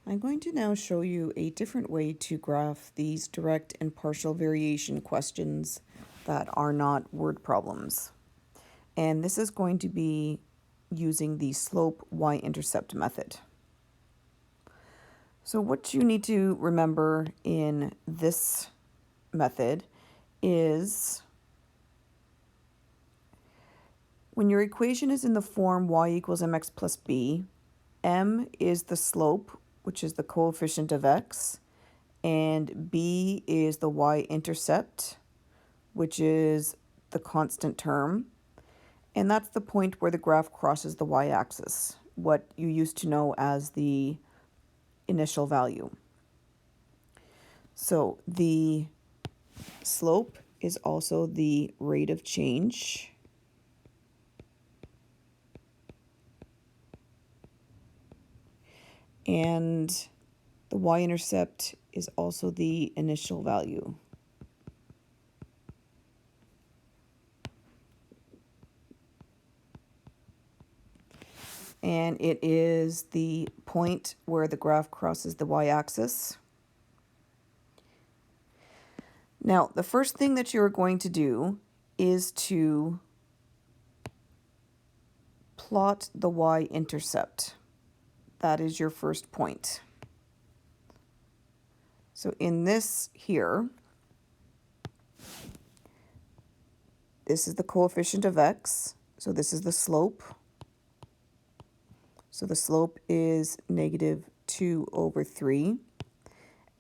I'm going to now show you a different way to graph these direct and partial variation questions that are not word problems. And this is going to be using the slope y-intercept method. So what you need to remember in this method is when your equation is in the form y equals mx plus b, m is the slope, which is the coefficient of x, and b is the y-intercept, which is the constant term, and that's the point where the graph crosses the y-axis, what you used to know as the initial value. So the slope is also the rate of change, and the y-intercept is also the initial value. And it is the point where the graph crosses the y-axis. Now, the first thing that you're going to do is to plot the y-intercept. That is your first point. So in this here, this is the coefficient of x, so this is the slope. So the slope is -2/3.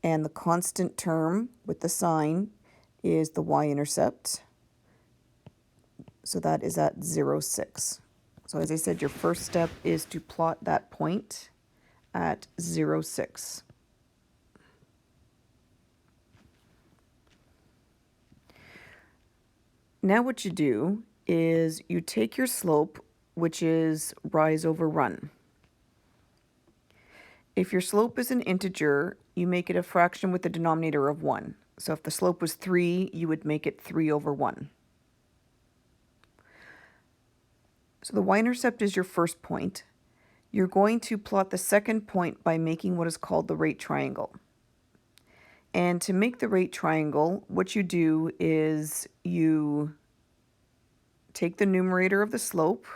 And the constant term with the sign is the y-intercept. So that is at 0.6. So as I said, your first step is to plot that point at 0.6. Now what you do is you take your slope, which is rise over run. If your slope is an integer, you make it a fraction with the denominator of 1. So if the slope was 3, you would make it 3/1. So the y-intercept is your first point. You're going to plot the second point by making what is called the rate triangle. And to make the rate triangle, what you do is you take the numerator of the slope,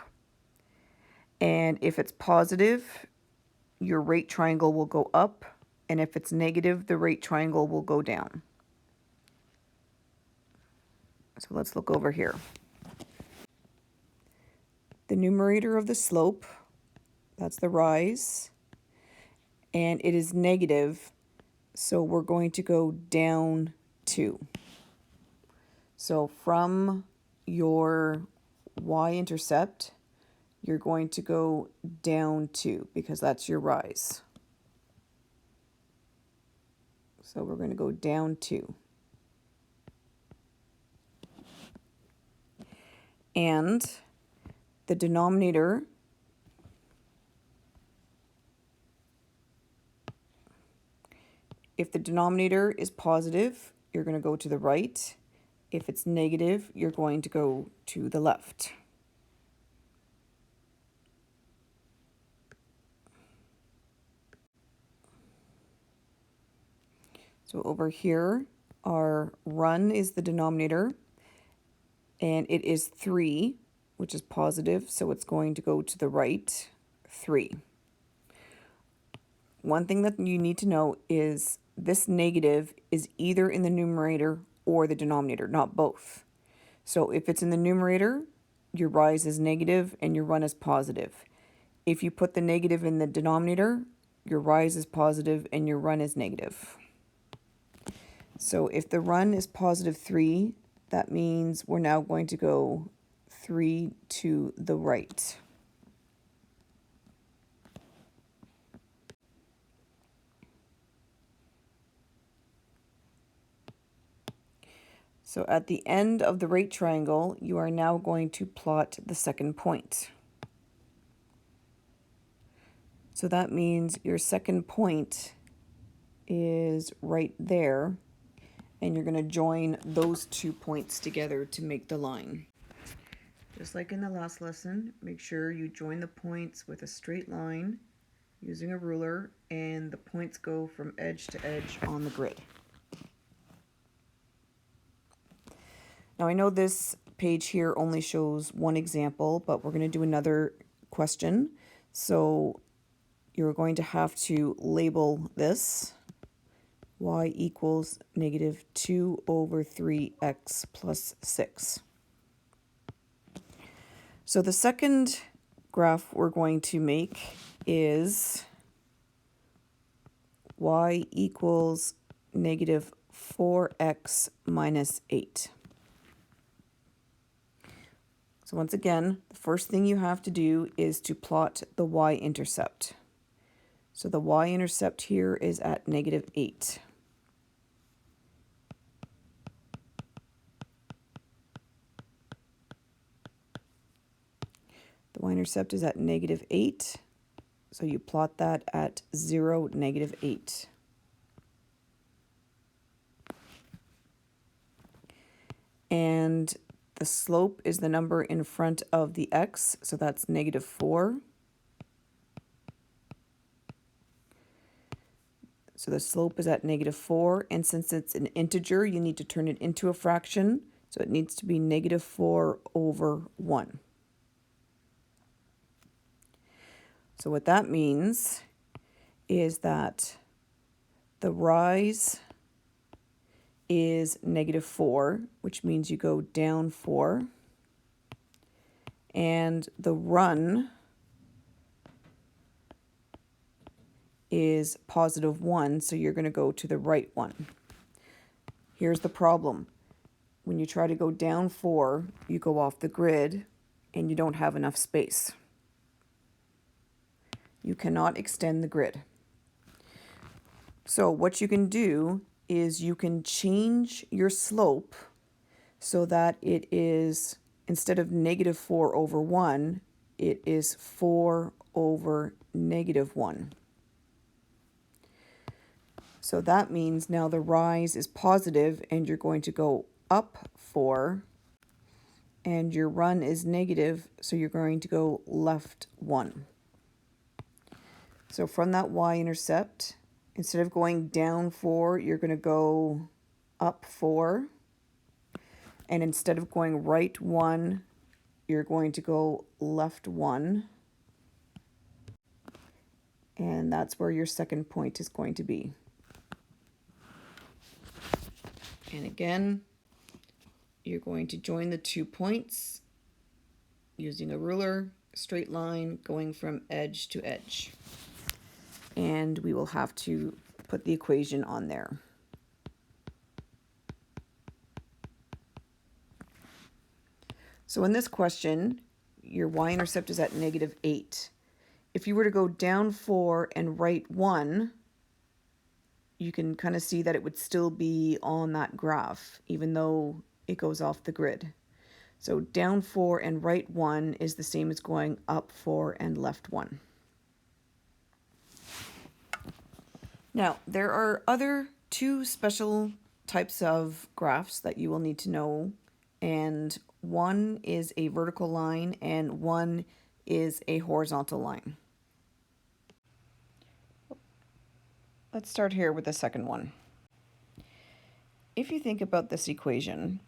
and if it's positive, your rate triangle will go up, and if it's negative, the rate triangle will go down. So let's look over here. The numerator of the slope, that's the rise, and it is negative, so we're going to go down 2. So from your y-intercept, you're going to go down 2 because that's your rise. So we're going to go down 2. And the denominator if the denominator is positive, you're going to go to the right. If it's negative, you're going to go to the left. So over here, our run is the denominator, and it is 3, which is positive, so it's going to go to the right, 3. One thing that you need to know is this negative is either in the numerator or the denominator, not both. So if it's in the numerator, your rise is negative and your run is positive. If you put the negative in the denominator, your rise is positive and your run is negative. So if the run is positive 3, that means we're now going to go 3 to the right. So at the end of the rate triangle, you are now going to plot the second point. So that means your second point is right there, and you're going to join those 2 points together to make the line. Just like in the last lesson, make sure you join the points with a straight line using a ruler, and the points go from edge to edge on the grid. Now I know this page here only shows one example, but we're going to do another question. So you're going to have to label this y equals negative 2 over 3x plus 6. So the second graph we're going to make is y equals negative 4x minus 8. So once again, the first thing you have to do is to plot the y-intercept. So the y-intercept here is at negative 8. The y-intercept is at negative 8, so you plot that at 0, negative 8. And the slope is the number in front of the x, so that's negative 4. So the slope is at negative 4, and since it's an integer, you need to turn it into a fraction, so it needs to be negative 4 over 1. So what that means is that the rise is negative 4, which means you go down 4, and the run is positive 1, so you're going to go to the right one. Here's the problem. When you try to go down 4, you go off the grid and you don't have enough space. You cannot extend the grid. So what you can do is you can change your slope so that it is, instead of negative 4 over 1, it is 4 over negative 1. So that means now the rise is positive and you're going to go up 4, and your run is negative, so you're going to go left 1. So from that y-intercept, instead of going down 4, you're going to go up 4. And instead of going right 1, you're going to go left 1. And that's where your second point is going to be. And again, you're going to join the 2 points using a ruler, straight line going from edge to edge. And we will have to put the equation on there. So in this question, your y-intercept is at negative 8. If you were to go down 4 and right 1, you can kind of see that it would still be on that graph, even though it goes off the grid. So down 4 and right 1 is the same as going up 4 and left 1. Now, there are other 2 special types of graphs that you will need to know, and one is a vertical line and one is a horizontal line. Let's start here with the second one. If you think about this equation,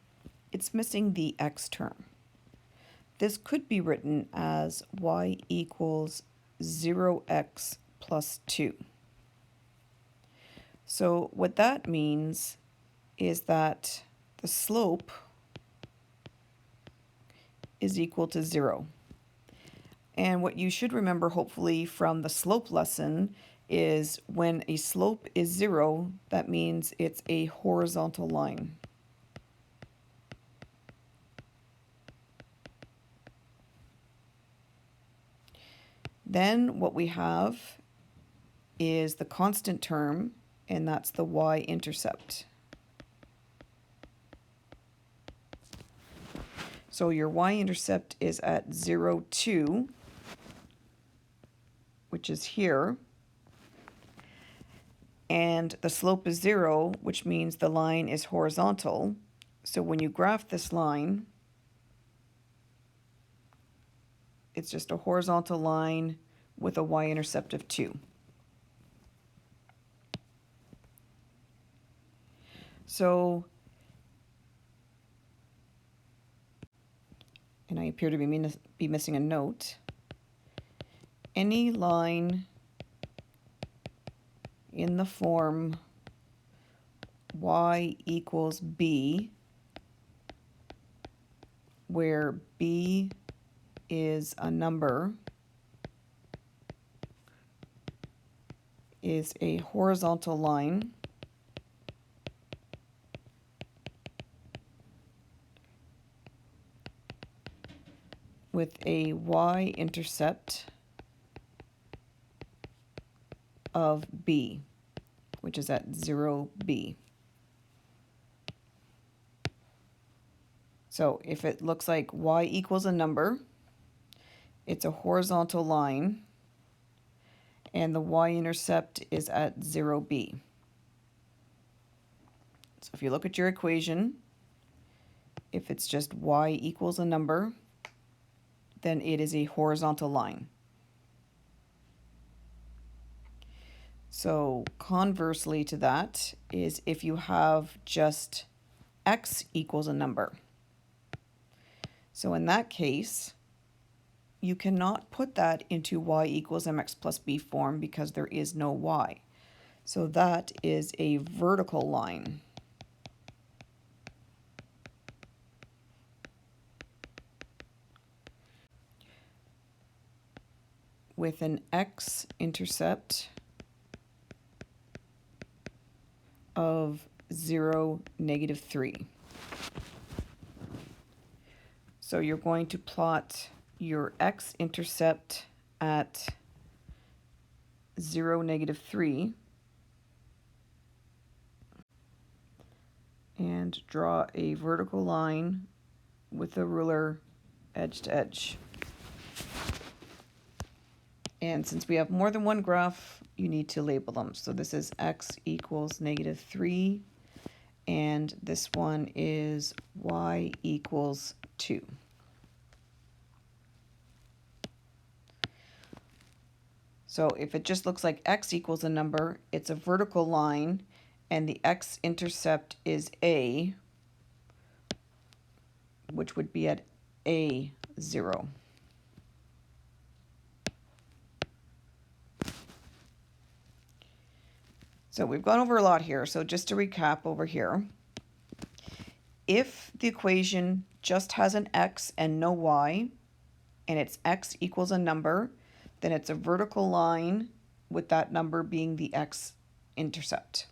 it's missing the x term. This could be written as y equals 0x plus 2. So what that means is that the slope is equal to 0. And what you should remember, hopefully, from the slope lesson is when a slope is 0, that means it's a horizontal line. Then what we have is the constant term, and that's the y-intercept. So your y-intercept is at 0, 2, which is here. And the slope is 0, which means the line is horizontal. So when you graph this line, it's just a horizontal line with a y-intercept of 2. So, and I appear to be missing a note, any line in the form y equals b, where b is a number, is a horizontal line with a y-intercept of b, which is at 0b. So if it looks like y equals a number, it's a horizontal line, and the y-intercept is at 0b. So if you look at your equation, if it's just y equals a number, then it is a horizontal line. So conversely to that is if you have just x equals a number. So in that case, you cannot put that into y equals mx plus b form because there is no y. So that is a vertical line. With an x-intercept of 0, -3. So you're going to plot your x-intercept at 0, -3 and draw a vertical line with a ruler edge to edge. And since we have more than one graph, you need to label them. So this is x equals -3, and this one is y equals 2. So if it just looks like x equals a number, it's a vertical line, and the x-intercept is a, which would be at a 0. So we've gone over a lot here. So just to recap over here, if the equation just has an x and no y, and it's x equals a number, then it's a vertical line with that number being the x-intercept.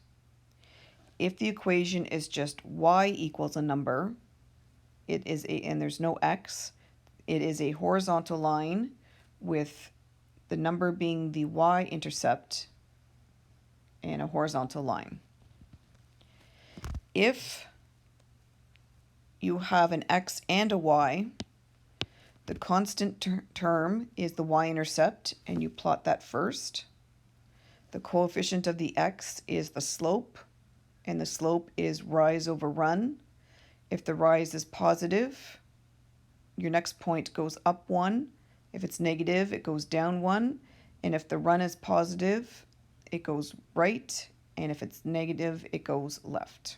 If the equation is just y equals a number, and there's no x, it is a horizontal line with the number being the y-intercept and a horizontal line. If you have an x and a y, the constant term is the y-intercept, and you plot that first. The coefficient of the x is the slope, and the slope is rise over run. If the rise is positive, your next point goes up 1. If it's negative, it goes down 1. And if the run is positive, it goes right, and if it's negative, it goes left.